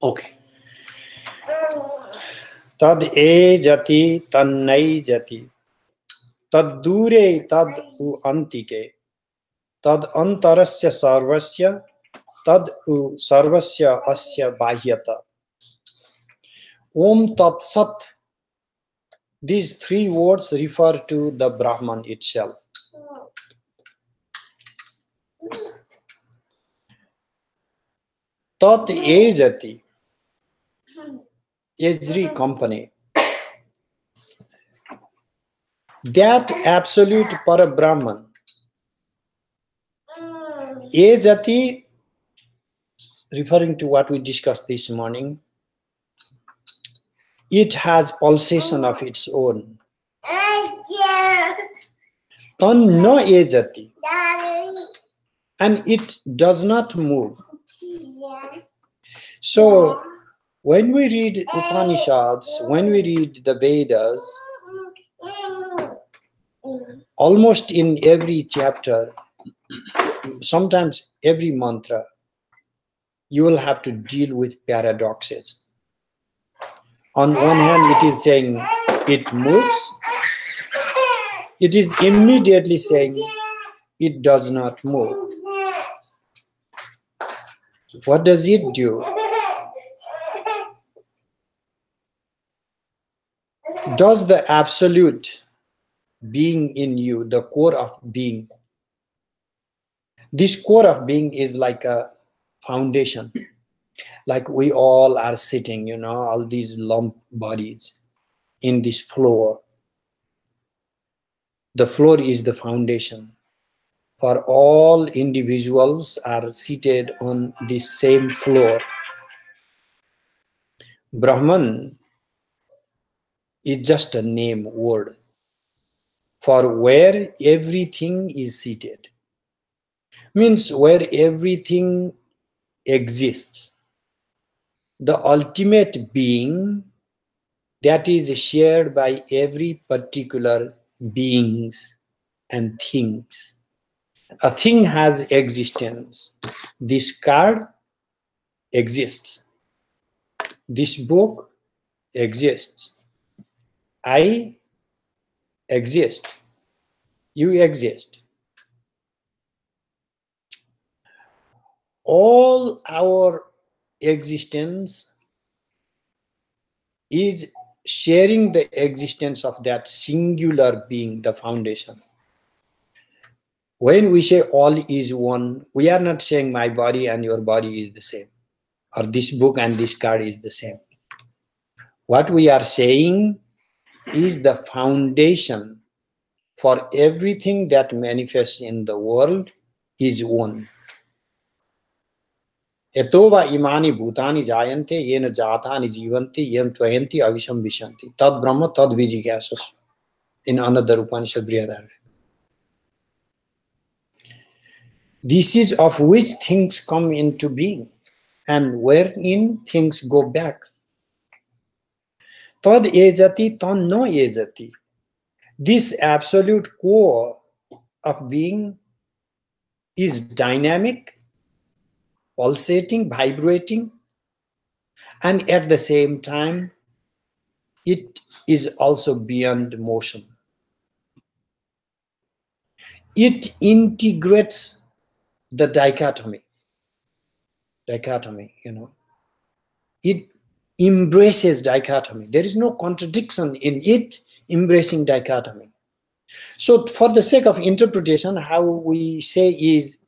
Okay. Tad e jati tannai jati. Tad dure tad u antike. Tad antarasya sarvasya. Tad u sarvasya asya bahyata. Om Tat Sat. These three words refer to the Brahman itself. Tat Ejati, Ejri company. That absolute Parabrahman. Ejati, referring to what we discussed this morning, it has pulsation of its own. Tan no ejati. And it does not move. So, when we read Upanishads, when we read the Vedas, almost in every chapter, sometimes every mantra, you will have to deal with paradoxes. On one hand, it is saying it moves. It is immediately saying it does not move. What does it do? Does the absolute being in you, the core of being, this core of being is like a foundation, like we all are sitting, all these lump bodies in this floor. The floor is the foundation. For all individuals are seated on the same floor. Brahman is just a name word for where everything is seated. Means where everything exists. The ultimate being that is shared by every particular beings and things. A thing has existence. This card exists. This book exists. I exist. You exist. All our existence is sharing the existence of that singular being, the foundation. When we say all is one, we are not saying my body and your body is the same, or this book and this card is the same. What we are saying is the foundation for everything that manifests in the world is one. Etova imani bhutani jayante yena jatani jivanti yem tvayanti avisham vishanti tad brahma tad vijigyasas. In another Upanishad Brihadar. This is of which things come into being and wherein things go back. Tad ejati tan no ejati. This absolute core of being is dynamic, pulsating, vibrating, and at the same time, it is also beyond motion. It integrates the dichotomy, It embraces dichotomy. There is no contradiction in it embracing dichotomy. So for the sake of interpretation, how we say is,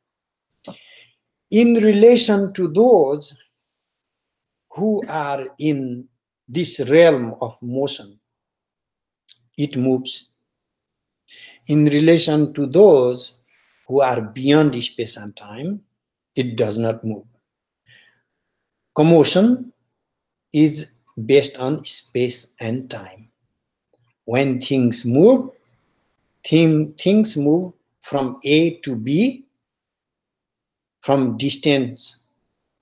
in relation to those who are in this realm of motion, it moves. In relation to those who are beyond space and time, it does not move. Commotion is based on space and time. When things move, things move from A to B, from distance,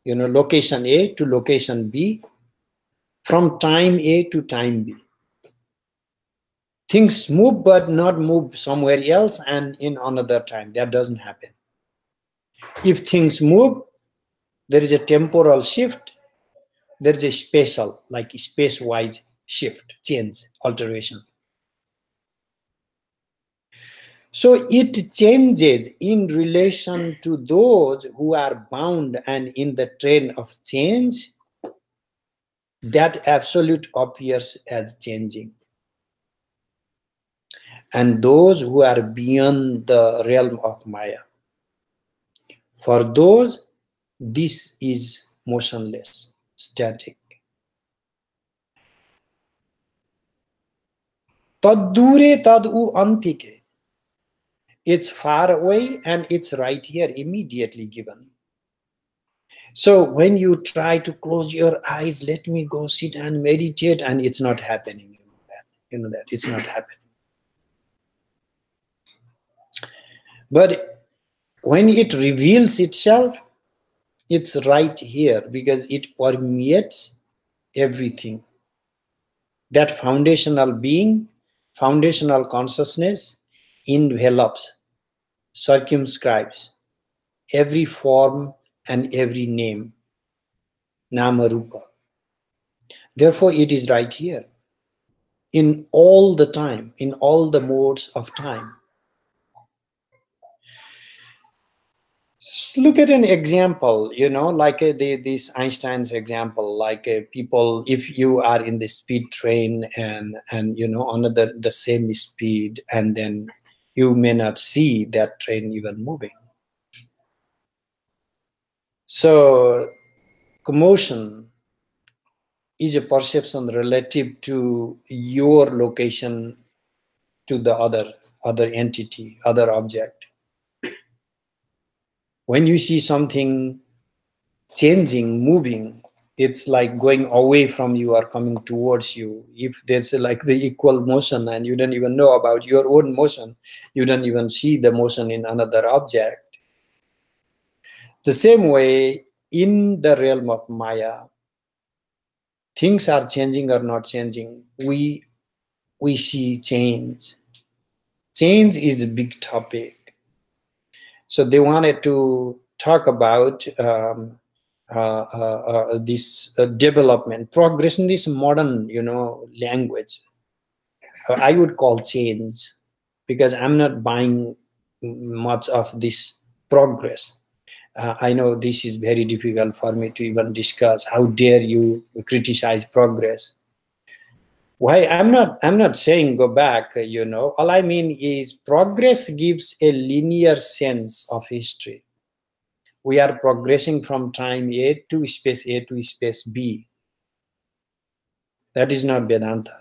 location A to location B, from time A to time B. Things move but not move somewhere else and in another time. That doesn't happen. If things move, there is a temporal shift. There is a spatial, like space-wise shift, change, alteration. So it changes in relation to those who are bound and in the train of change. That absolute appears as changing. And those who are beyond the realm of Maya, for those, this is motionless, static. Tad dure tad u antike. It's far away and it's right here, immediately given. So when you try to close your eyes, let me go sit and meditate, and it's not happening. You know that it's not happening. But when it reveals itself, it's right here because it permeates everything. That foundational being, foundational consciousness envelops, circumscribes every form and every name, nama rupa. Therefore, it is right here in all the time, in all the modes of time. Look at an example, like this Einstein's example, like people, if you are in the speed train and on the same speed, and then you may not see that train even moving. So commotion is a perception relative to your location to the other entity, other object. When you see something changing, moving, it's like going away from you or coming towards you. If there's like the equal motion and you don't even know about your own motion, you don't even see the motion in another object. The same way, in the realm of Maya, things are changing or not changing. We see change. Change is a big topic. So they wanted to talk about this development, progress in this modern, language. I would call change, because I'm not buying much of this progress. I know this is very difficult for me to even discuss. How dare you criticize progress? Why I'm not saying go back, all I mean is progress gives a linear sense of history. We are progressing from time A to space B. That is not Vedanta.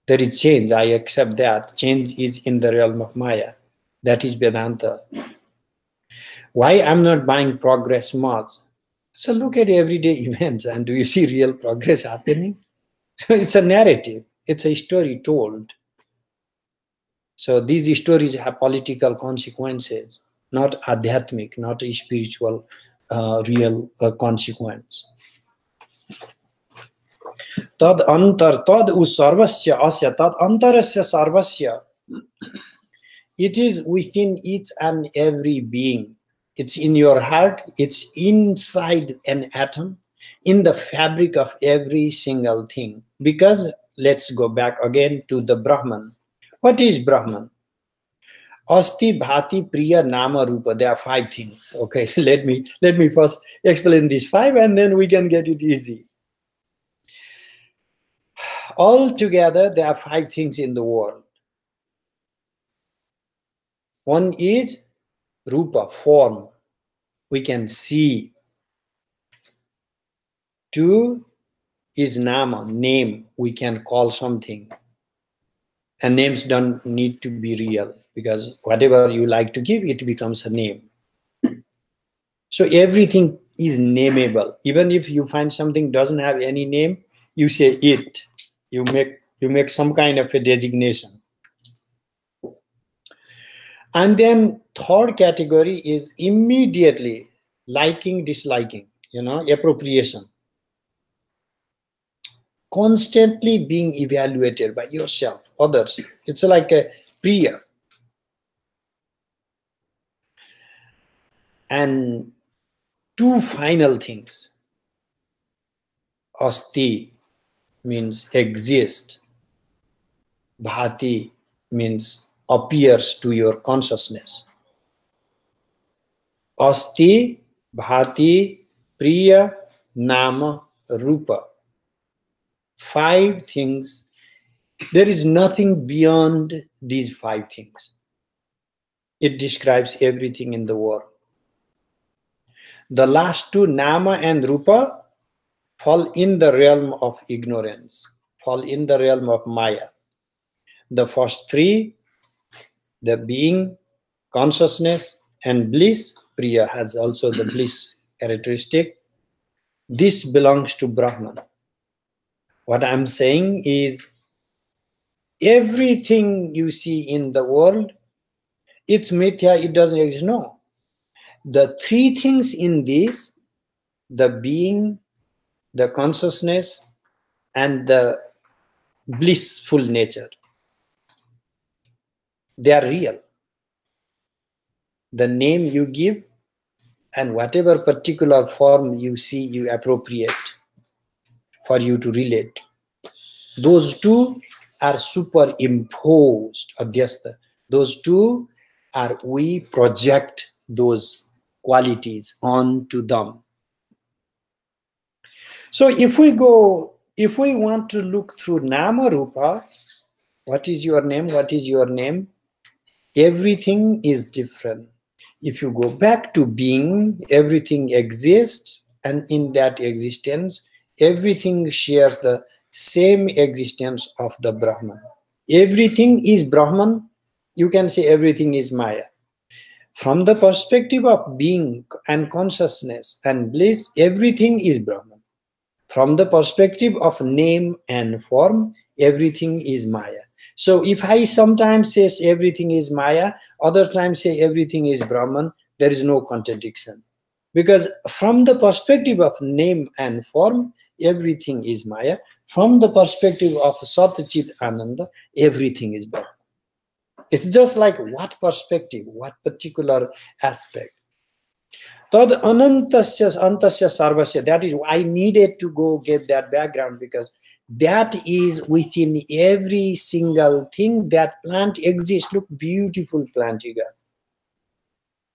There is change, I accept that. Change is in the realm of Maya. That is Vedanta. Why I'm not buying progress much? So look at everyday events, and do you see real progress happening? So it's a narrative. It's a story told. So these stories have political consequences, not adhyatmic, not a spiritual, real consequence. Tad antar, tad u sarvasya asya, tad antarasya sarvasya. It is within each and every being. It's in your heart, it's inside an atom, in the fabric of every single thing. Because let's go back again to the Brahman. What is Brahman? Asti, Bhati, Priya, Nama, Rupa. There are 5 things. Okay, let me first explain these 5, and then we can get it easy. All together, there are 5 things in the world. One is Rupa, form. We can see. 2 is Nama, name. We can call something. And names don't need to be real, because whatever you like to give, it becomes a name. So everything is nameable. Even if you find something doesn't have any name, you say it. You make some kind of a designation. And then 3rd category is immediately liking, disliking, appropriation. Constantly being evaluated by yourself, others. It's like a priya. And 2 final things. Asti means exist. Bhati means appears to your consciousness. Asti, Bhati, Priya, Nama, Rupa. 5 things. There is nothing beyond these 5 things. It describes everything in the world. The last 2, Nama and Rupa, fall in the realm of ignorance, fall in the realm of Maya. The first 3, the being, consciousness, and bliss, Priya has also the bliss characteristic. This belongs to Brahman. What I'm saying is, everything you see in the world, it's mithya, it doesn't exist. No. The 3 things in this, the being, the consciousness, and the blissful nature, they are real. The name you give and whatever particular form you see, you appropriate for you to relate. Those 2 are superimposed, adhyastha. Those 2 are, we project those qualities onto them. So if we want to look through Nama Rupa, what is your name? What is your name? Everything is different. If you go back to being, everything exists, and in that existence, everything shares the same existence of the Brahman. Everything is Brahman. You can say everything is Maya. From the perspective of being and consciousness and bliss, everything is Brahman. From the perspective of name and form, everything is Maya. So if I sometimes say everything is Maya, other times say everything is Brahman, there is no contradiction. Because from the perspective of name and form, everything is Maya. From the perspective of Sat Chit Ananda, everything is Brahman. It's just like what perspective, what particular aspect. Tad anantasya antasya sarvasya. That is, I needed to go get that background, because that is within every single thing. That plant exists. Look, beautiful plant you got.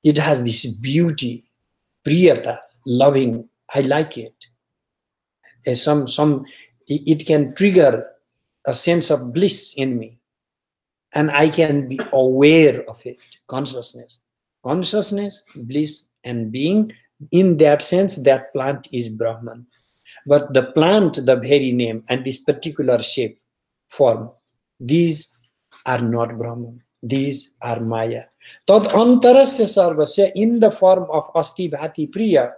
It has this beauty, priyata, loving. I like it. It can trigger a sense of bliss in me, and I can be aware of it. Consciousness, bliss, and being. In that sense, that plant is Brahman. But the plant, the very name, and this particular shape, form, these are not Brahman. These are Maya. Tad antarasya sarvasya, in the form of Asti Bhati Priya,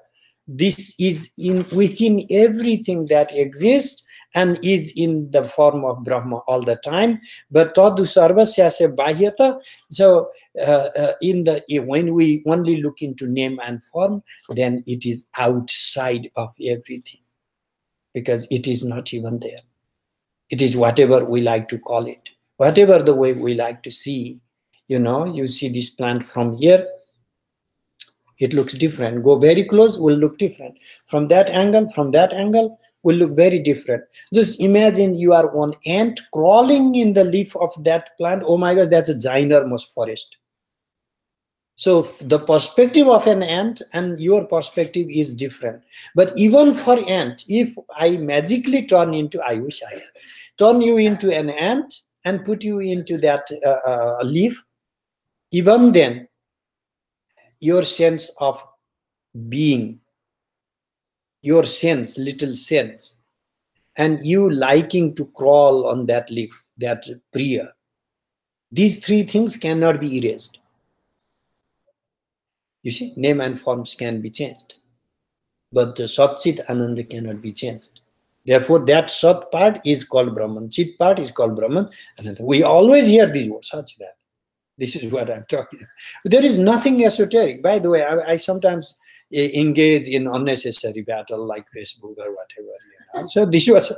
this is within everything that exists and is in the form of Brahma all the time. But tadu sarvasya se bahyata. So when we only look into name and form, then it is outside of everything, because it is not even there. It is whatever we like to call it, whatever the way we like to see. You see this plant from here, it looks different. Go very close, will look different. From that angle, will look very different. Just imagine you are one ant crawling in the leaf of that plant. Oh my gosh, that's a ginormous forest. So the perspective of an ant and your perspective is different. But even for ant, if I magically turn you into an ant and put you into that leaf, even then, your sense of being, your little sense, and you liking to crawl on that leaf, that priya, these 3 things cannot be erased. You see, name and forms can be changed, but the Sat Chit Ananda cannot be changed. Therefore, that Sat part is called Brahman, Chit part is called Brahman. And we always hear these words, such that. This is what I'm talking about. There is nothing esoteric. By the way, I sometimes engage in unnecessary battle like Facebook or whatever. So this was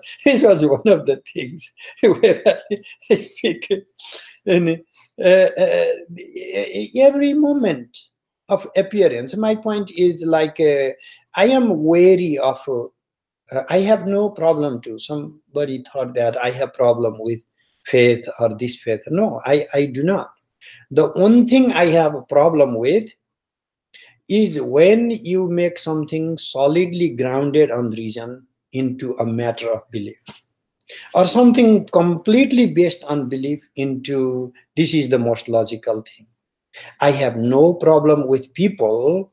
one of the things where I pick it. And every moment of appearance, my point is like I am wary of I have no problem to. Somebody thought that I have problem with faith or this faith. No, I do not. The one thing I have a problem with is when you make something solidly grounded on reason into a matter of belief, or something completely based on belief into this is the most logical thing. I have no problem with people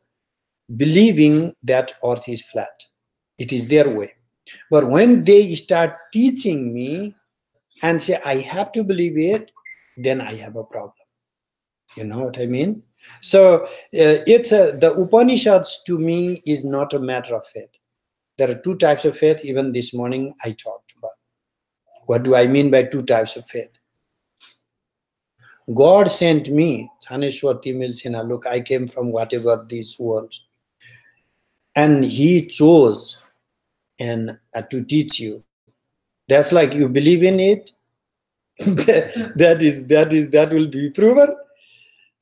believing that earth is flat. It is their way. But when they start teaching me and say I have to believe it, then I have a problem. You know what I mean? So the Upanishads to me is not a matter of faith. There are two types of faith. Even this morning I talked about. What do I mean by two types of faith? God sent me, Thaneshwar Timil Sinha, look, I came from whatever these worlds. And he chose and to teach you. That's like you believe in it. that will be proven.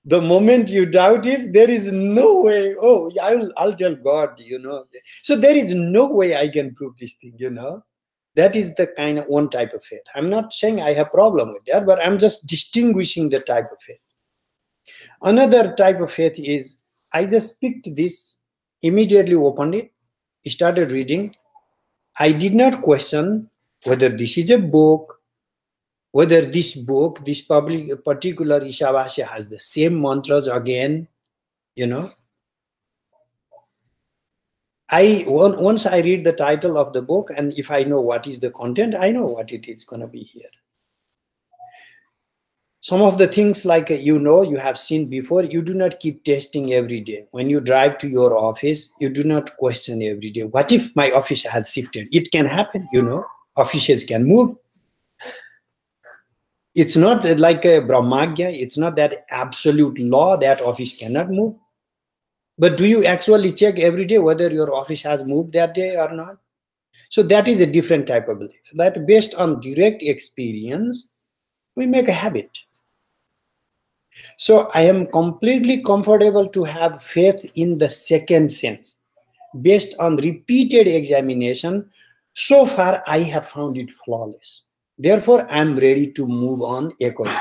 The moment you doubt it, there is no way. Oh, I'll tell God, you know. So there is no way I can prove this thing, you know. That is the kind of one type of faith. I'm not saying I have problem with that, but I'm just distinguishing the type of faith. Another type of faith is I just picked this, immediately opened it, started reading. I did not question whether this is a book, whether this book, this particular Isavasya has the same mantras again, you know. Once I read the title of the book, and if I know what is the content, I know what it is going to be here. Some of the things like, you know, you have seen before, you do not keep testing every day. When you drive to your office, you do not question every day. What if my office has shifted? It can happen, you know. Offices can move. It's not like a Brahmagya. It's not that absolute law that office cannot move. But do you actually check every day whether your office has moved that day or not? So that is a different type of belief. That based on direct experience, we make a habit. So I am completely comfortable to have faith in the second sense. Based on repeated examination, so far I have found it flawless. Therefore, I am ready to move on accordingly.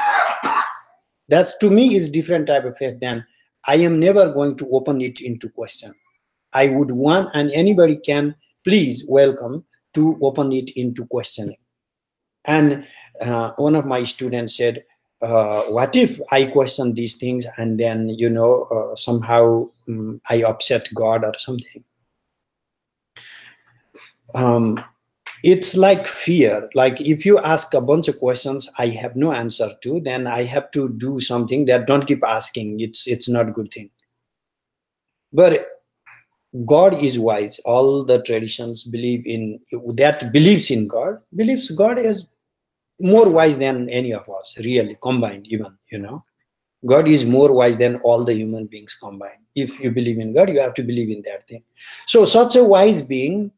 That's to me is different type of faith than I am never going to open it into question. I would want, and anybody can please welcome to open it into questioning. And one of my students said, what if I question these things and then, you know, somehow I upset God or something? It's like fear. Like if you ask a bunch of questions I have no answer to, then I have to do something that don't keep asking. It's not a good thing. But God is wise. All the traditions believe in that, believes in God, believes God is more wise than any of us, really, combined even, you know. God is more wise than all the human beings combined. If you believe in God, you have to believe in that thing. So such a wise being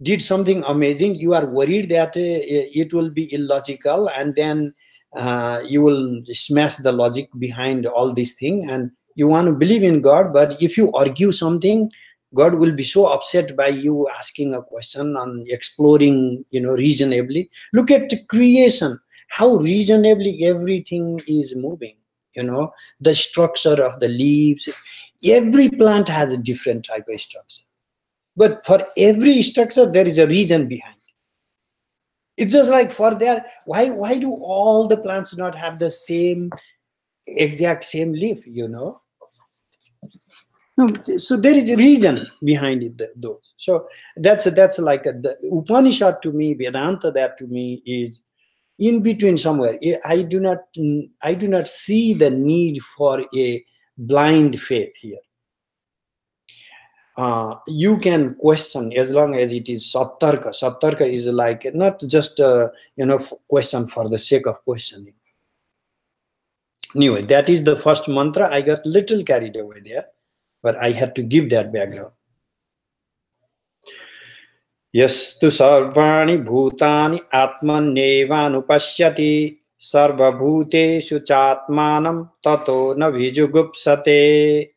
did something amazing. You are worried that it will be illogical, and then you will smash the logic behind all this thing, and you want to believe in God. But if you argue something, God will be so upset by you asking a question and exploring, you know, reasonably. Look at creation, how reasonably everything is moving, you know, the structure of the leaves. Every plant has a different type of structure. But for every structure, there is a reason behind it. It's just like for their, why do all the plants not have the same, exact same leaf, you know? No, so there is a reason behind it, those. So that's like the Upanishad to me, Vedanta that to me is in between somewhere. I do not see the need for a blind faith here. You can question as long as it is sattarka. Sattarka is like not just you know, question for the sake of questioning. Anyway, that is the first mantra. I got little carried away there, but I had to give that background. Yastu sarvani bhutani atmanyevanupashyati sarvabhuteshu chatmanam tato na vijugupsate.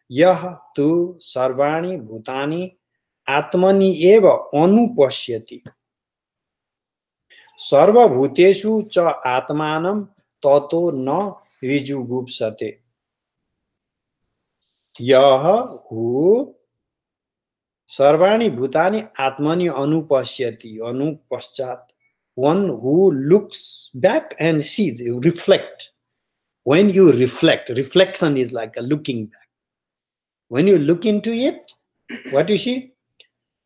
Yah tu sarvani bhutani आत्मनि एव अनुपश्यति सर्वभूतेषु च आत्मानं ततो न विजुगुप्सते यः who सर्वाणि भूतानि आत्मनि अनुपश्यति अनुपश्चात one who looks back and sees, reflect. When you reflect, reflection is like a looking back. When you look into it, what you see?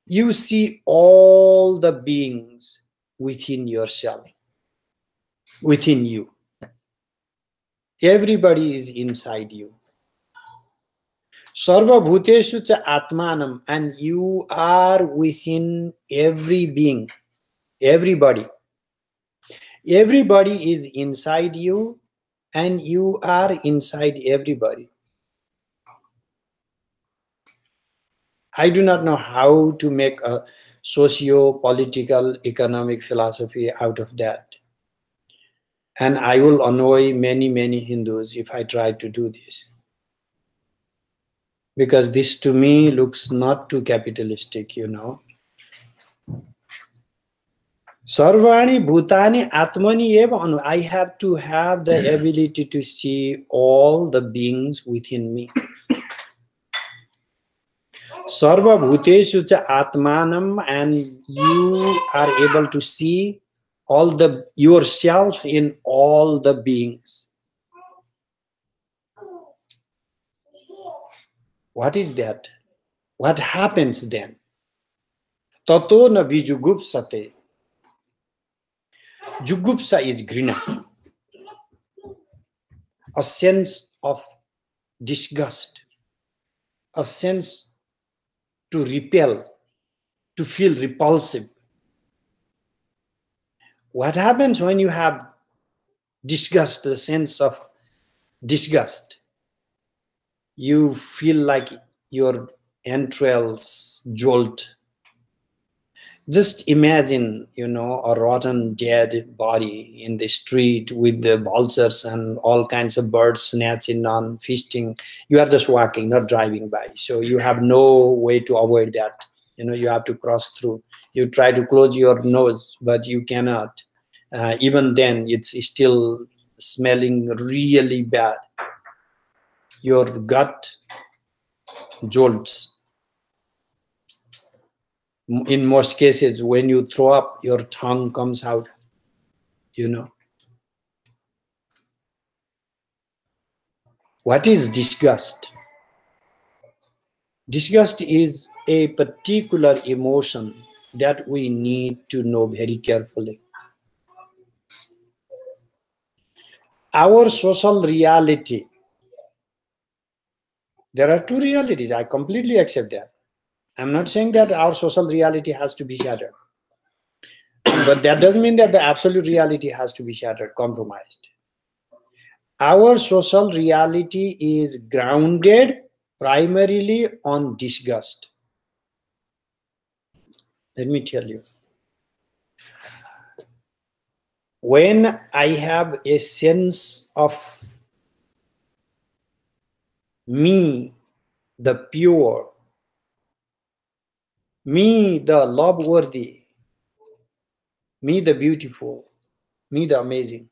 You see all the beings within yourself, within you. Everybody is inside you. Sarva bhuteshu cha atmanam, and you are within every being, everybody. Everybody is inside you, and you are inside everybody. I do not know how to make a socio-political economic philosophy out of that. And I will annoy many, many Hindus if I try to do this. Because this to me looks not too capitalistic, you know. Sarvani bhutani atmani eva anu. I have to have the ability to see all the beings within me. Sarva bhuteshu cha atmanam, and you are able to see all the yourself in all the beings. What is that? What happens then? Tato na vijugupsate. Jugupsa is grina, a sense of disgust, a sense to repel, to feel repulsive. What happens when you have disgust, the sense of disgust? You feel like your entrails jolt. Just imagine, you know, a rotten dead body in the street with the vultures and all kinds of birds snatching on, feasting. You are just walking, not driving by. So you have no way to avoid that. You know, you have to cross through. You try to close your nose, but you cannot. Even then, it's still smelling really bad. Your gut jolts. In most cases, when you throw up, your tongue comes out, you know. What is disgust? Disgust is a particular emotion that we need to know very carefully. Our social reality, there are two realities. I completely accept that. I'm not saying that our social reality has to be shattered. But that doesn't mean that the absolute reality has to be shattered, compromised. Our social reality is grounded primarily on disgust. Let me tell you. When I have a sense of me, the pure, me, the love-worthy, me, the beautiful, me, the amazing,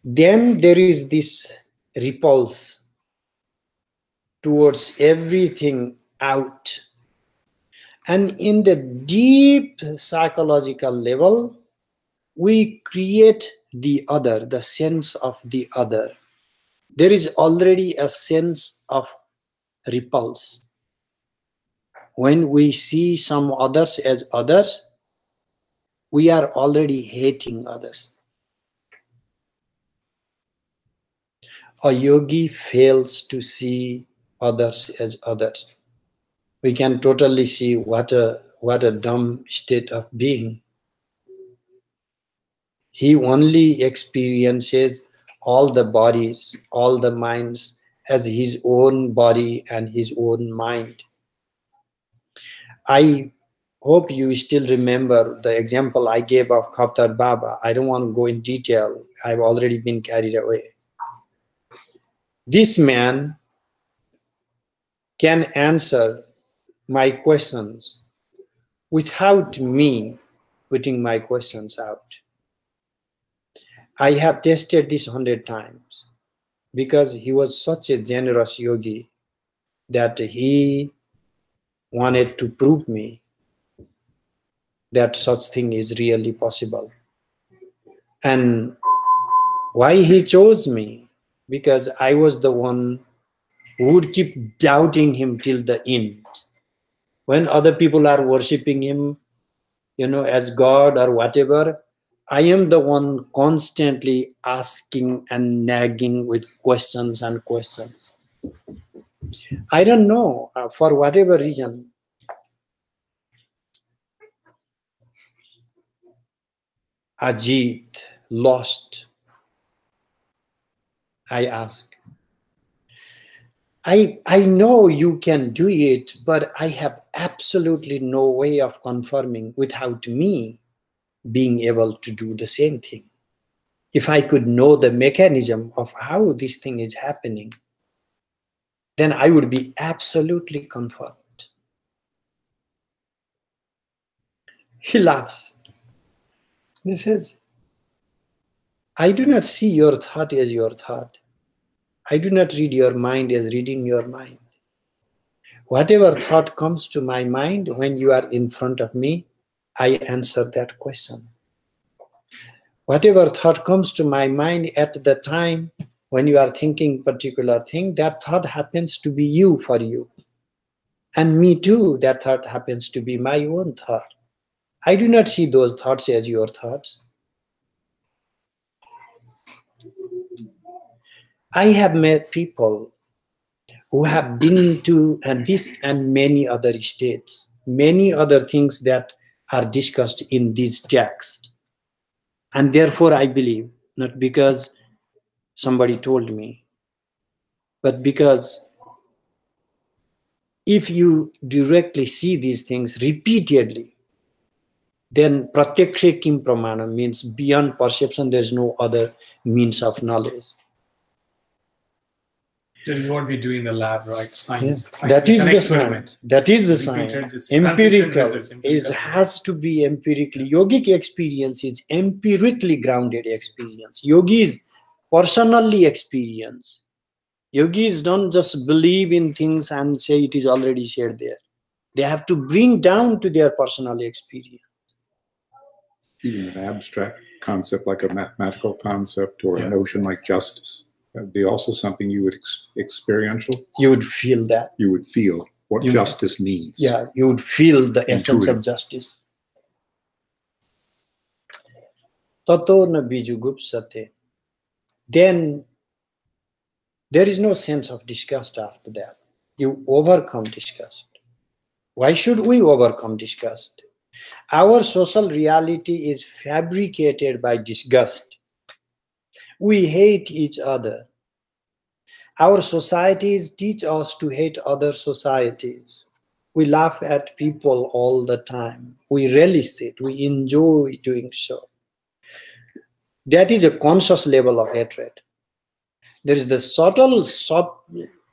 then there is this repulse towards everything out. And in the deep psychological level, we create the other, the sense of the other. There is already a sense of repulse. When we see some others as others, we are already hating others. A yogi fails to see others as others. We can totally see what a dumb state of being. He only experiences all the bodies, all the minds as his own body and his own mind. I hope you still remember the example I gave of Khatar Baba. I don't want to go in detail. I've already been carried away. This man can answer my questions without me putting my questions out. I have tested this 100 times because he was such a generous yogi that he wanted to prove me that such thing is really possible. And why he chose me? Because I was the one who would keep doubting him till the end. When other people are worshipping him, as God or whatever, I am the one constantly asking and nagging with questions and questions. I don't know, for whatever reason, Ajit lost. I ask, I know you can do it, but I have absolutely no way of confirming without me being able to do the same thing. If I could know the mechanism of how this thing is happening, then I would be absolutely confirmed. He laughs. He says, I do not see your thought as your thought. I do not read your mind as reading your mind. Whatever thought comes to my mind when you are in front of me, I answer that question. Whatever thought comes to my mind at the time when you are thinking particular thing, that thought happens to be you for you. And me too, that thought happens to be my own thought. I do not see those thoughts as your thoughts. I have met people who have been to this and many other states, many other things that are discussed in this text. And therefore I believe, not because somebody told me, but because if you directly see these things repeatedly, then pratyaksha kim pramana means beyond perception, there's no other means of knowledge. That is what we do in the lab, right? Science. Yes. That is the science. That is the science. Empirical has to be empirically. Yogic experience is empirically grounded experience. Yogis personally experience. Yogis don't just believe in things and say it is already shared there. They have to bring down to their personal experience. Even an abstract concept like a mathematical concept or a notion like justice. That would be also something you would experiential. You would feel that. You would feel what justice means. Yeah, you would feel the essence of justice. Tato na biju gupsate. Then there is no sense of disgust after that. You overcome disgust. Why should we overcome disgust? Our social reality is fabricated by disgust. We hate each other. Our societies teach us to hate other societies. We laugh at people all the time. We relish it. We enjoy doing so. That is a conscious level of hatred. There is the subtle,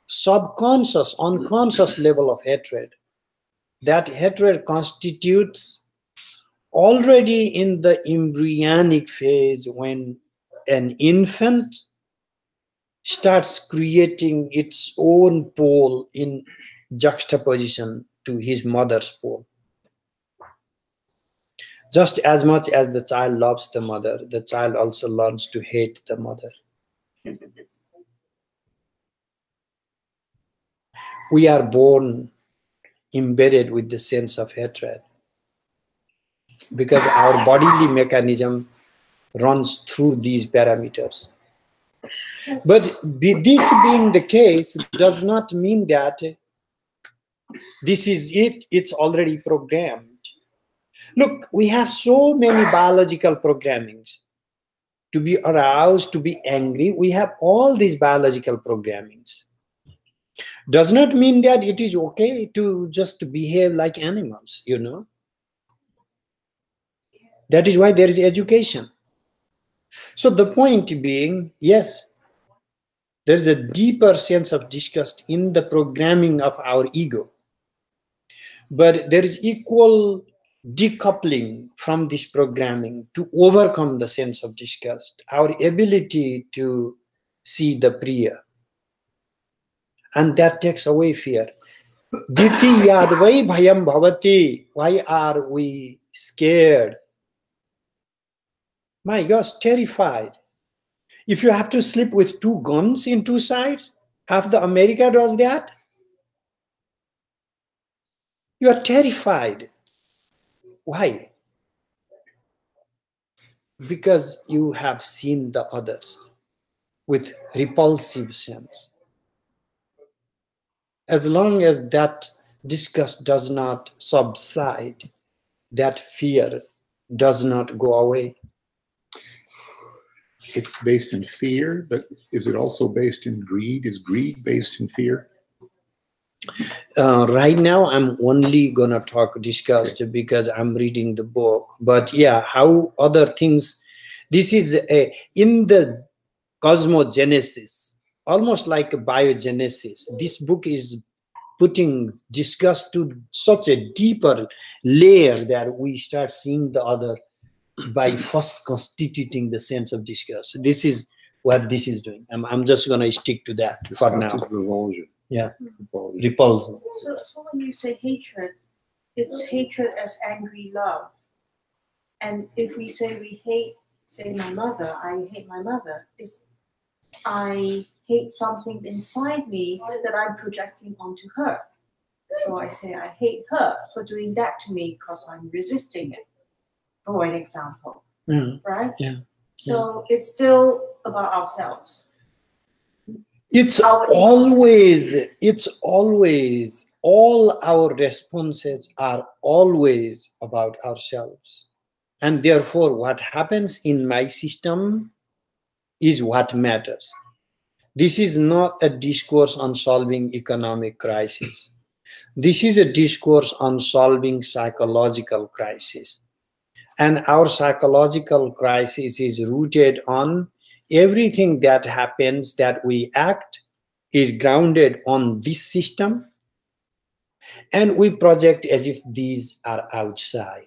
subconscious, unconscious level of hatred. That hatred constitutes already in the embryonic phase when an infant starts creating its own pole in juxtaposition to his mother's pole. Just as much as the child loves the mother, the child also learns to hate the mother. We are born embedded with the sense of hatred because our bodily mechanism runs through these parameters. But this being the case does not mean that this is it, it's already programmed. Look, we have so many biological programmings. To be aroused, to be angry, we have all these biological programmings. Does not mean that it is okay to just behave like animals, That is why there is education. So the point being, yes, there is a deeper sense of disgust in the programming of our ego. But there is equal decoupling from this programming to overcome the sense of disgust, our ability to see the Priya. And that takes away fear. Diti yadvai bhayam bhavati. Why are we scared? My gosh, terrified. If you have to sleep with two guns in two sides, half the America does that. You are terrified. Why? Because you have seen the others with repulsive sense. As long as that disgust does not subside, that fear does not go away. It's based in fear, but is it also based in greed? Is greed based in fear? Right now, I'm only gonna talk disgust because I'm reading the book. But yeah, how other things. This is in the cosmogenesis, almost like a biogenesis. This book is putting disgust to such a deeper layer that we start seeing the other by first constituting the sense of disgust. This is what this is doing. I'm just going to stick to that for now. Revulsion. Yeah, Revulsion. repulsion. So when you say hatred, it's hatred as angry love. And if we say we hate, say my mother, I hate my mother, is I hate something inside me that I'm projecting onto her. So I say I hate her for doing that to me because I'm resisting it, for an example. Yeah. Right? Yeah. So it's still about ourselves. It's always, all our responses are always about ourselves. And therefore, what happens in my system is what matters. This is not a discourse on solving economic crisis. This is a discourse on solving psychological crisis. And our psychological crisis is rooted on everything that happens, that we act, is grounded on this system. And we project as if these are outside.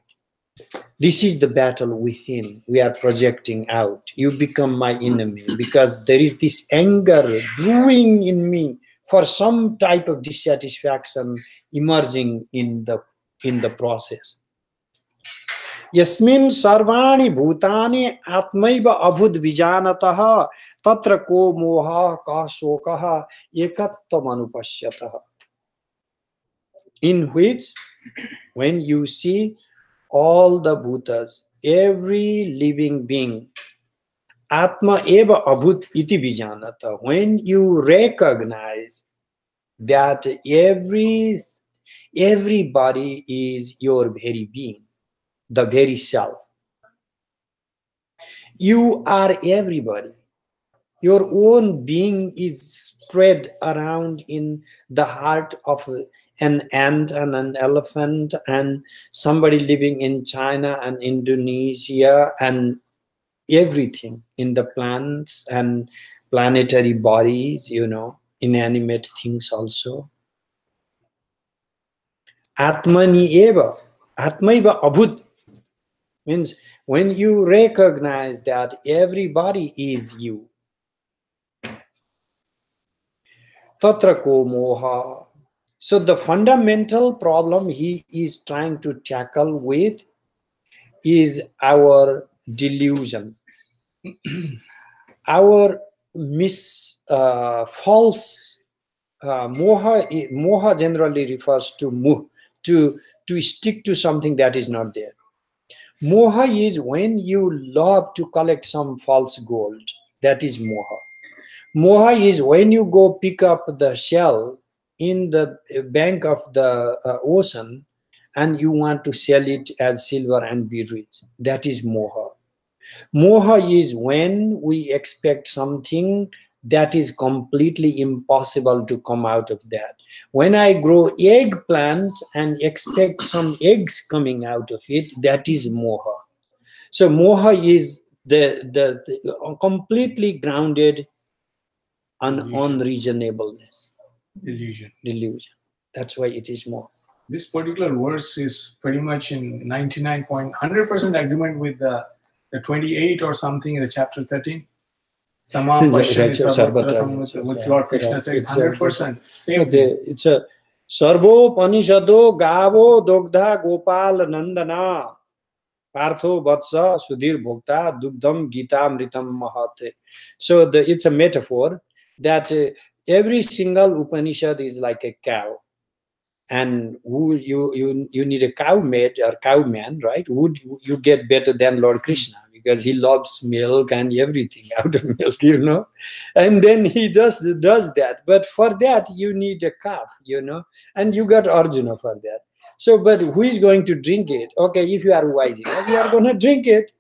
This is the battle within. We are projecting out. You become my enemy because there is this anger brewing in me for some type of dissatisfaction emerging in the process. Yasmin sarvani bhutani atmaiva abhud vijanatah tatra ko moha ka shokah ekatvam anupashyatah. In which, when you see all the bhutas, every living being, atma eva abhut iti vijanata, when you recognize that everybody is your very being, the very self. You are everybody. Your own being is spread around in the heart of an ant and an elephant and somebody living in China and Indonesia and everything in the plants and planetary bodies, inanimate things also. Atmani eva, atmaiva abhut, means when you recognize that everybody is you, tatra ko moha. So the fundamental problem he is trying to tackle with is our delusion, our false moha. Moha generally refers to to stick to something that is not there. Moha is when you love to collect some false gold. That is moha. Moha is when you go pick up the shell in the bank of the ocean and you want to sell it as silver and be rich. That is moha. Moha is when we expect something that is completely impossible to come out of that. When I grow eggplant and expect some eggs coming out of it, that is moha. So moha is the completely grounded on unreasonableness. Delusion. Delusion. That's why it is moha. this particular verse is pretty much in 99.100% agreement with the 28 or something in the chapter 13. Sama Pasya Isavasya, which Lord Krishna says 100%. Same thing. It's a Sarvo Panishado Gavo Dogdha Gopal Nandana Partho Vatsa Sudhir Bhokta Dugdham Gita Mritam Mahate. So it's a metaphor that every single Upanishad is like a cow. And who you need a cow maid or cowman, right? Would you get better than Lord Krishna, because he loves milk and everything out of milk, you know. And then he just does that. But for that you need a calf, you know, and you got Arjuna for that. So, but who is going to drink it? Okay, if you are wise enough, you are going to drink it.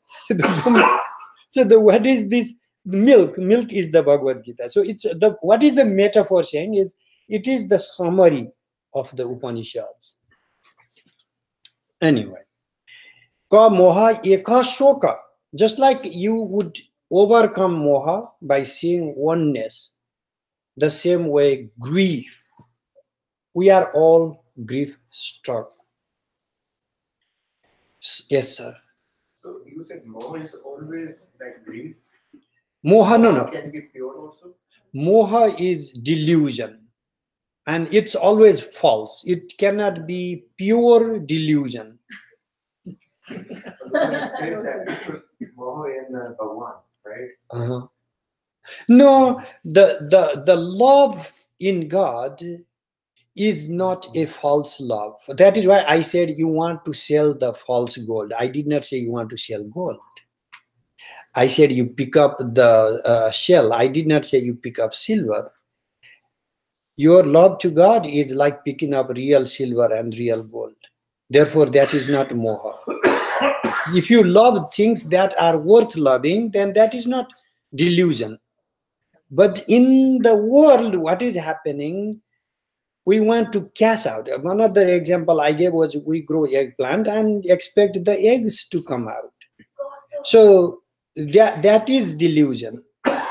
So what is this milk? Milk is the Bhagavad Gita. So it's what is the metaphor saying is it is the summary of the Upanishads. Anyway, ka moha eka shoka. Just like you would overcome moha by seeing oneness, the same way grief. We are all grief struck. Yes, sir. So you said moha is always like grief? Moha, no. Can be pure also? Moha is delusion. And it's always false. It cannot be pure delusion. It says that moha in Bhagwan, right? No, the love in God is not a false love. That is why I said you want to sell the false gold. I did not say you want to sell gold. I said you pick up the shell. I did not say you pick up silver. Your love to God is like picking up real silver and real gold. Therefore, that is not moha. If you love things that are worth loving, then that is not delusion. But in the world, what is happening, we want to cash out. One other example I gave was we grow eggplant and expect the eggs to come out. So that is delusion.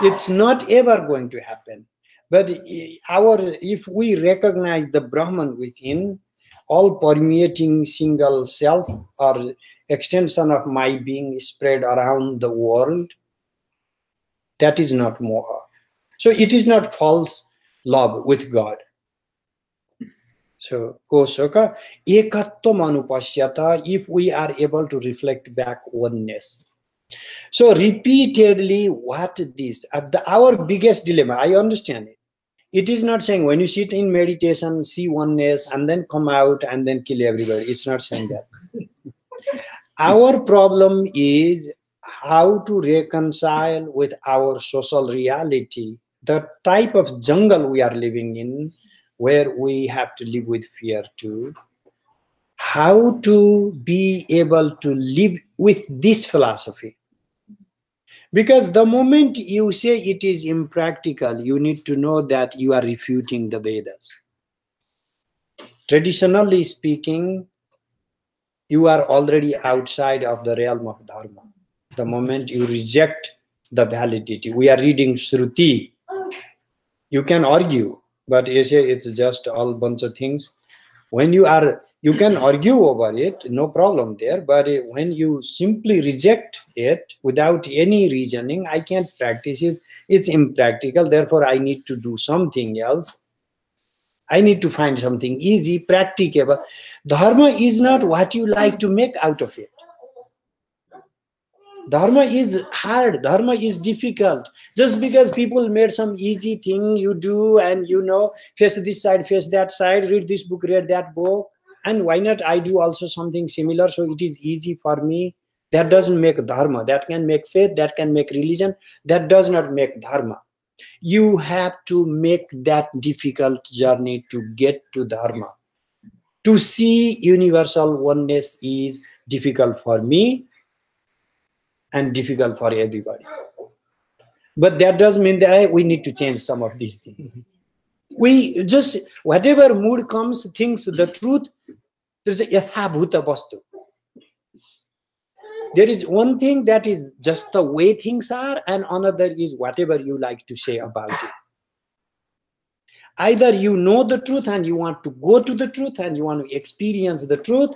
It's not ever going to happen. But if we recognize the Brahman within, all permeating single self or extension of my being spread around the world, that is not moha. So it is not false love with God. So, Kosoka, ekatvam anupasyata, if we are able to reflect back oneness. So repeatedly, what this, our biggest dilemma, I understand it. It is not saying when you sit in meditation, see oneness and then come out and then kill everybody. It's not saying that. Our problem is how to reconcile with our social reality, the type of jungle we are living in, where we have to live with fear too. How to be able to live with this philosophy. Because the moment you say it is impractical, you need to know that you are refuting the Vedas. Traditionally speaking, you are already outside of the realm of Dharma. The moment you reject the validity, we are reading Shruti. You can argue, but you say it's just all bunch of things. When you can argue over it, no problem there. But when you simply reject it without any reasoning, I can't practice it. It's impractical. Therefore, I need to do something else. I need to find something easy, practicable. Dharma is not what you like to make out of it. Dharma is hard. Dharma is difficult. Just because people made some easy thing you do and face this side, face that side, read this book, read that book. And why not I do also something similar so it is easy for me? That doesn't make Dharma. That can make faith, that can make religion. That does not make Dharma. You have to make that difficult journey to get to Dharma. To see universal oneness is difficult for me and difficult for everybody. But that does mean that we need to change some of these things. We just, whatever mood comes, thinks the truth, there's a yatha bhuta vastu. There is one thing that is just the way things are, and another is whatever you like to say about it. Either you know the truth and you want to go to the truth and you want to experience the truth,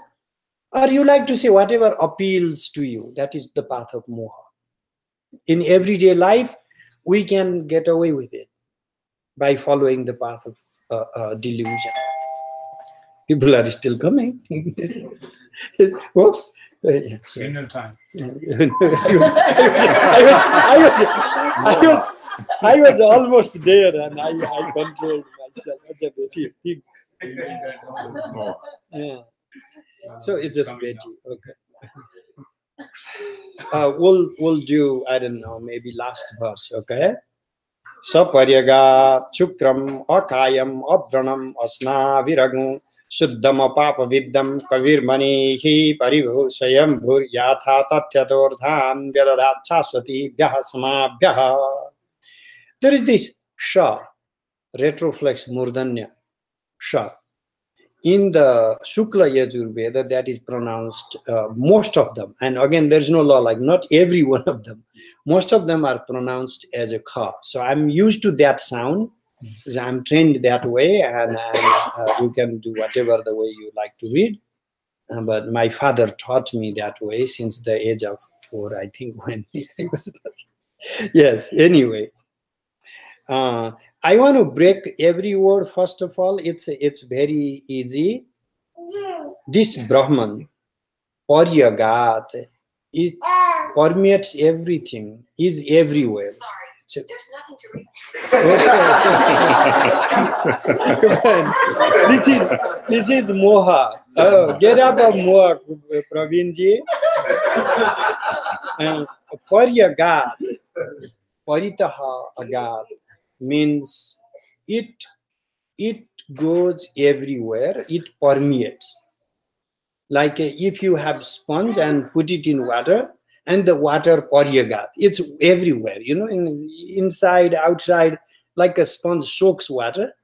or you like to say whatever appeals to you. That is the path of moha. In everyday life, we can get away with it by following the path of delusion. People are still coming. Whoops. Final time. I was almost there and I controlled myself. Yeah. So it's just Betty. Okay. We'll do, I don't know, maybe last verse, okay? Saparyaga chukram akayam abranam asna viragum Suddhama papa viddam kavir manihi paribhusayam bhur yatha tatyadordhan vyadadat chaswati vyahasma vyaha. There is this sha, retroflex murdanya, sha. In the Shukla Yajurveda, that is pronounced, most of them, and again, there is no law, like not every one of them, most of them are pronounced as a kha. So I'm used to that sound, because I'm trained that way, and you can do whatever the way you like to read. But my father taught me that way since the age of 4, I think, when I was. Yes, anyway. I want to break every word first of all. It's very easy. This Brahman, Paryagat, it permeates everything, is everywhere. Sorry, there's nothing to read. This is moha. Oh, get up of moha, Pravinji. Paryagat, paritaha agat means it goes everywhere, it permeates. Like if you have sponge and put it in water, and the water paryagat, it's everywhere, inside, outside, like a sponge soaks water.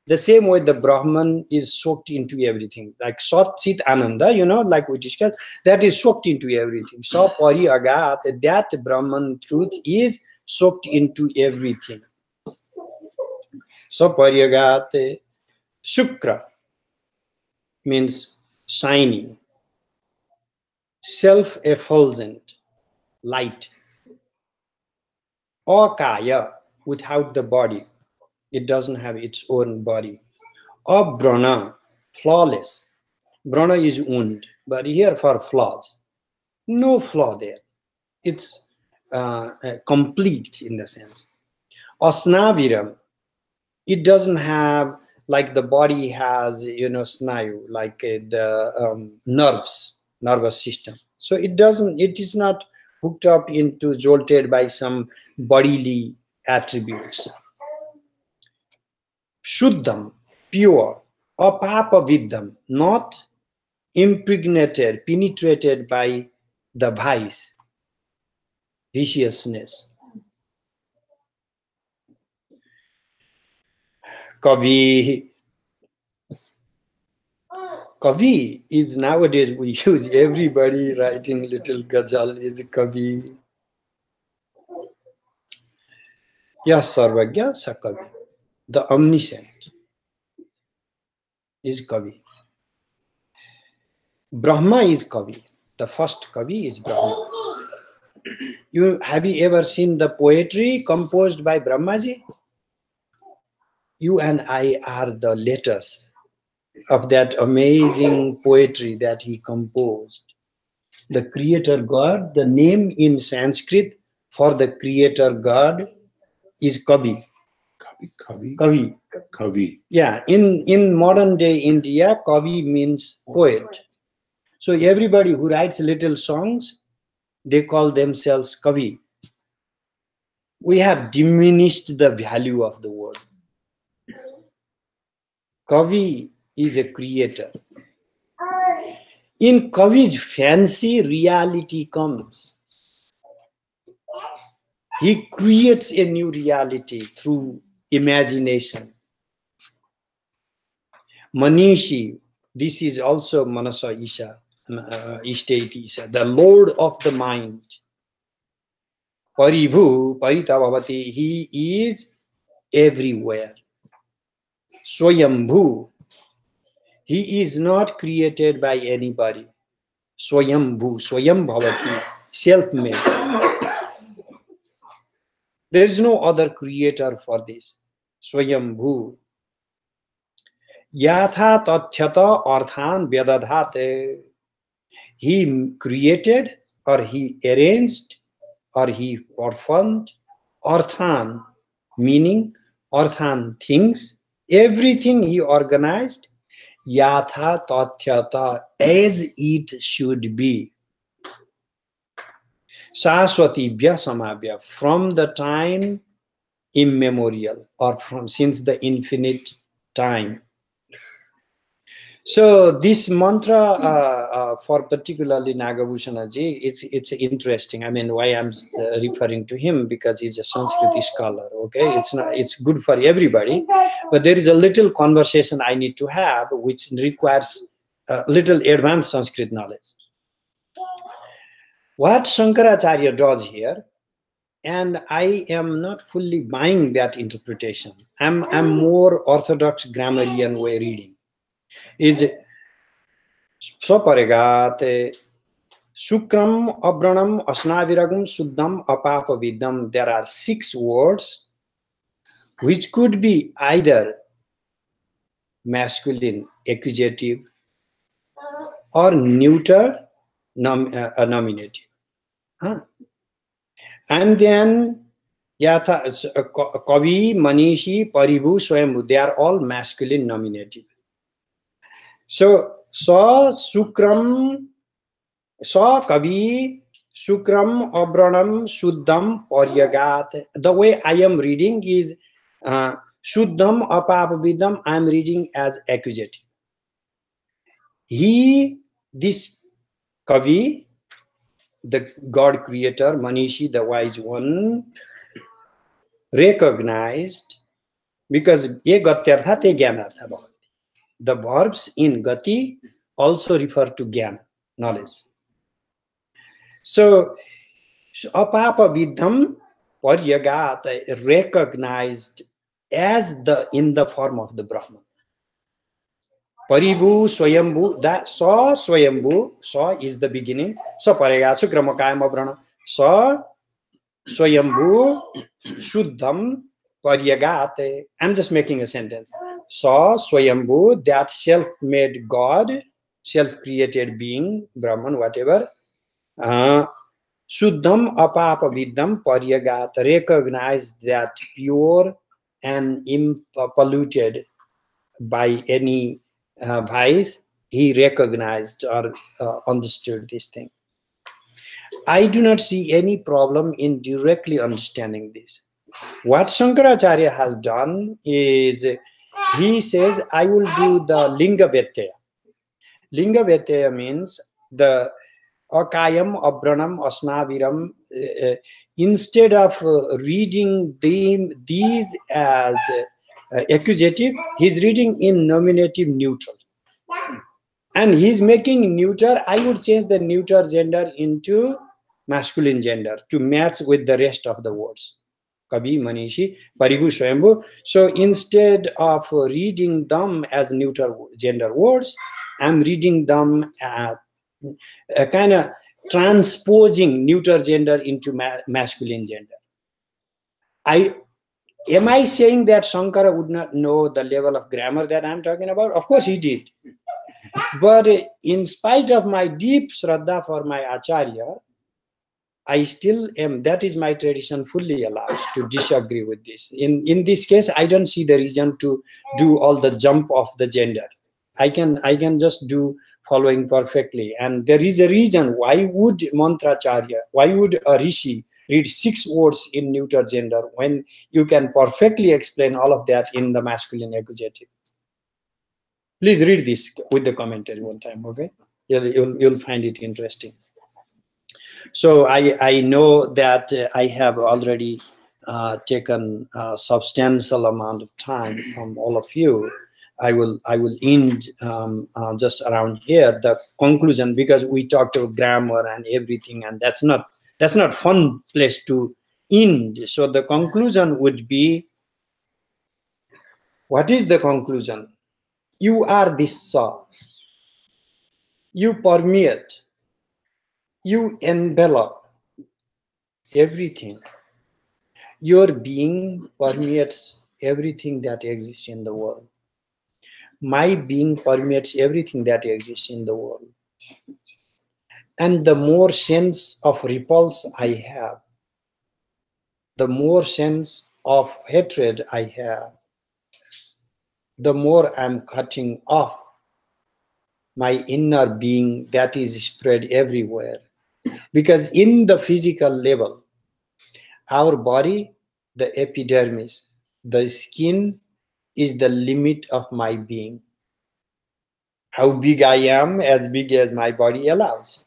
The same way the Brahman is soaked into everything, like Sat Chit Ananda, like we discussed, that is soaked into everything. So paryagat, that Brahman truth is soaked into everything. So paryagat, shukra means shining, self-effulgent, light. Akaya, without the body. It doesn't have its own body. Abrana, flawless. Brana is wound, but here for flaws. No flaw there. It's complete in the sense. Asnaviram, it doesn't have, like the body has, snayu, like the nervous system. So it is not hooked up into, jolted by some bodily attributes. Shuddham, pure, apapa viddham, not impregnated, penetrated by the vice, viciousness. Kavi is, nowadays we use, everybody writing little ghazal is Kavi. Yes, Sarvagya Sakavi. The omniscient is Kavi. Brahma is Kavi. The first Kavi is Brahma. Have you ever seen the poetry composed by Brahmaji? You and I are the letters of that amazing poetry that he composed. The Creator God, the name in Sanskrit for the Creator God is Kavi. Kavi. Yeah, in modern day India, Kavi means poet. So everybody who writes little songs, they call themselves Kavi. We have diminished the value of the word. Kavi is a creator. In Kavi's fancy, reality comes. He creates a new reality through imagination. Manishi, this is also Manasa Isha, Ishteti Isha, the Lord of the mind. Paribhu, Paritavavati, he is everywhere. Swayambhu. He is not created by anybody. Swayambhu, Swayam Bhavati, self-made. There is no other creator for this. Swayambhu. Yatha tathyata arthan vyadadhate. He created, or he arranged, or he performed arthan, meaning arthan, things, everything he organized, yatha tathyata, as it should be. Saswatibhya samabhya, from the time immemorial, or from since the infinite time. So this mantra for particularly Nagabhushanaji, it's interesting. I mean, why I'm referring to him, because he's a Sanskrit scholar. Okay, it's good for everybody, but there is a little conversation I need to have, which requires little advanced Sanskrit knowledge. What Shankaracharya does here, and I am not fully buying that interpretation. I'm more orthodox grammarian way reading. Is Soparegate Sukram Abranam Asnaviragum Suddham Apapavidam. There are 6 words which could be either masculine accusative or neuter nominative. And then Yatha Kavi, Manishi, Paribu, Swayambhu, they are all masculine nominative. So, Sa Sukram, Sa Kavi, Sukram, Abranam, Shuddham, Paryagat. The way I am reading is Shuddham, Apapavidam, I am reading as accusative. He, this Kavi, the God creator, Manishi, the wise one, recognized, because ye gatyartha te gyanartha bhavati. The verbs in gati also refer to jnana, knowledge. So, apapa vidham paryagata, recognized as in the form of the Brahman. Paribu, Swayambhu, that Sa Swayambhu, Sa is the beginning. Sa Parega, Sukramakayam Abrana. Sa Swayambhu, Shuddham, Paryagate. I'm just making a sentence. Sa Swayambhu, that self-made God, self-created being, Brahman, whatever. Shuddham Apapavidham Paryagata, recognized that pure and impolluted by any vice, he recognized or understood this thing. I do not see any problem in directly understanding this. What Shankaracharya has done is, he says, I will do the Linga Vyatyaya. Linga Vyatyaya means the Akayam, Abranam, Asnaviram. Instead of reading these as accusative, he's reading in nominative neutral. And he's making neuter, I would change the neuter gender into masculine gender to match with the rest of the words. Kavi, Manishi, Paribu, Swayambhu. So instead of reading them as neuter gender words, I'm reading them kind of transposing neuter gender into masculine gender. Am I saying that Shankara would not know the level of grammar that I'm talking about? Of course he did. But in spite of my deep shraddha for my Acharya, I still am, that is my tradition, fully allows to disagree with this. In this case, I don't see the reason to do all the jump of the gender. I can just do following perfectly. And there is a reason why would Mantracharya, why would a Rishi read 6 words in neuter gender when you can perfectly explain all of that in the masculine accusative. Please read this with the commentary one time, okay? You'll find it interesting. So I know that I have already taken a substantial amount of time from all of you. I will end just around here the conclusion, because we talked about grammar and everything, and that's not fun place to end. So the conclusion would be, What is the conclusion? You are this soul. You permeate. You envelop everything. Your being permeates everything that exists in the world. My being permeates everything that exists in the world. And the more sense of repulse I have, the more sense of hatred I have, the more I'm cutting off my inner being that is spread everywhere. Because in the physical level, our body, the epidermis, the skin is the limit of my being. How big I am, as big as my body allows.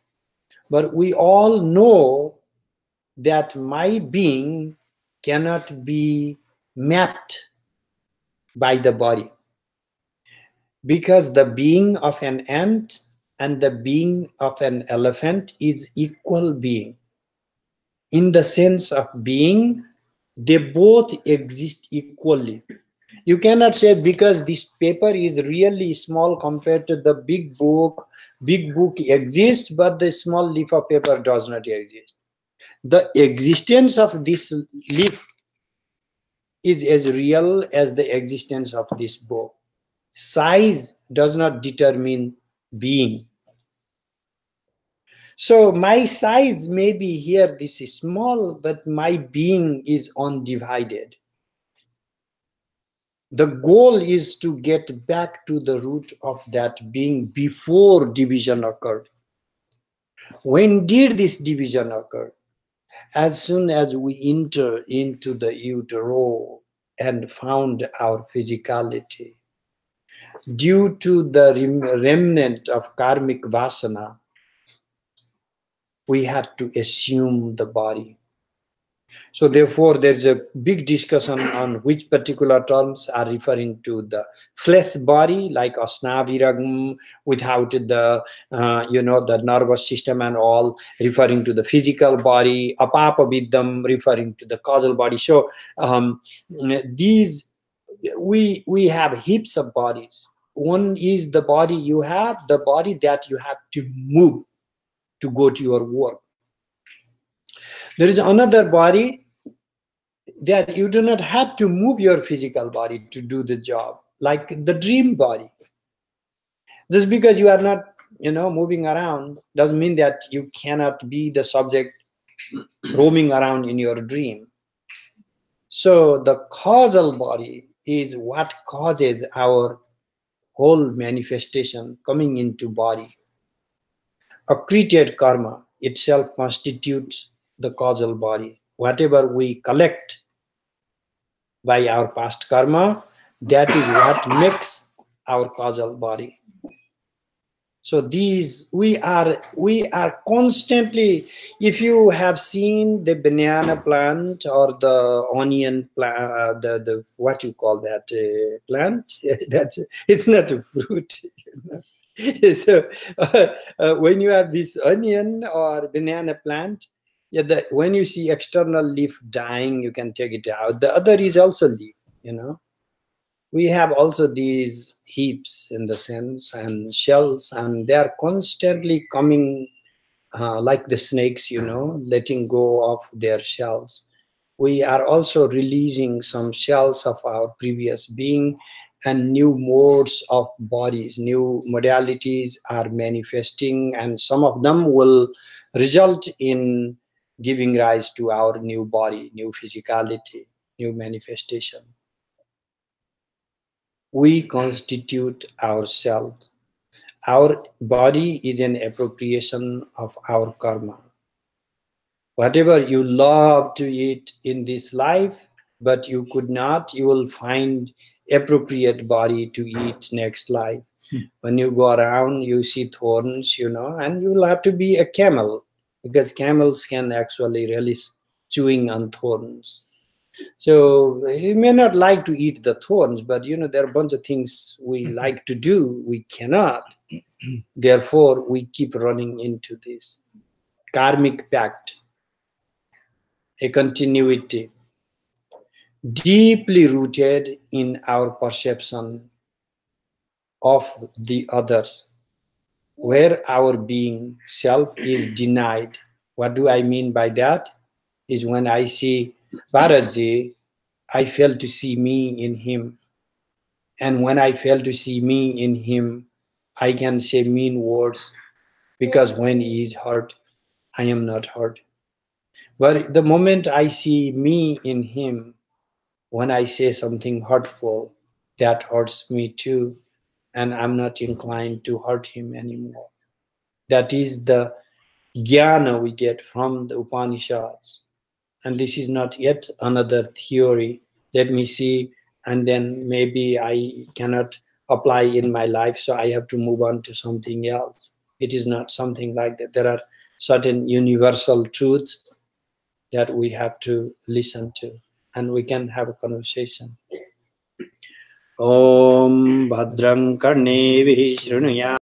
But we all know that my being cannot be mapped by the body. Because the being of an ant and the being of an elephant is equal being. In the sense of being, they both exist equally. You cannot say because this paper is really small compared to the big book exists, but the small leaf of paper does not exist. The existence of this leaf is as real as the existence of this book. Size does not determine being. So my size may be here, this is small, but my being is undivided. The goal is to get back to the root of that being before division occurred. When did this division occur? As soon as we enter into the utero and found our physicality. Due to the remnant of karmic vasana, we had to assume the body. So therefore, there's a big discussion on which particular terms are referring to the flesh body, like asna viragam, without the, the nervous system and all, referring to the physical body, apapa viddham, referring to the causal body. So we have heaps of bodies. One is the body you have, the body that you have to move to go to your work. There is another body that you do not have to move your physical body to do the job, like the dream body. Just because you are not, moving around doesn't mean that you cannot be the subject roaming around in your dream. So the causal body is what causes our whole manifestation coming into body. Accreted karma itself constitutes the causal body. Whatever we collect by our past karma, that is what makes our causal body. So these we are constantly, if you have seen the banana plant or the onion plant, the what you call that plant, it's not a fruit. So when you have this onion or banana plant, when you see external leaf dying, you can take it out. The other is also leaf, We have also these heaps in the sense and shells, and they are constantly coming like the snakes, letting go of their shells. We are also releasing some shells of our previous being, and new modes of bodies, new modalities are manifesting, and some of them will result in giving rise to our new body, new physicality, new manifestation. We constitute ourselves. Our body is an appropriation of our karma. Whatever you love to eat in this life, but you could not, you will find appropriate body to eat next life. When you go around, you see thorns, and you will have to be a camel, because camels can actually relish chewing on thorns. So you may not like to eat the thorns, but there are a bunch of things we like to do, we cannot. Therefore, we keep running into this karmic pact, a continuity. deeply rooted in our perception of the others, where our being self is denied. What do I mean by that? Is when I see Bharatji, I fail to see me in him. And when I fail to see me in him, I can say mean words, because when he is hurt, I am not hurt. But the moment I see me in him, when I say something hurtful, that hurts me too, and I'm not inclined to hurt him anymore. That is the jnana we get from the Upanishads. And this is not yet another theory. Let me see, and then maybe I cannot apply in my life, so I have to move on to something else. It is not something like that. There are certain universal truths that we have to listen to, and we can have a conversation. Om Bhadram Karnevi Shrunuyam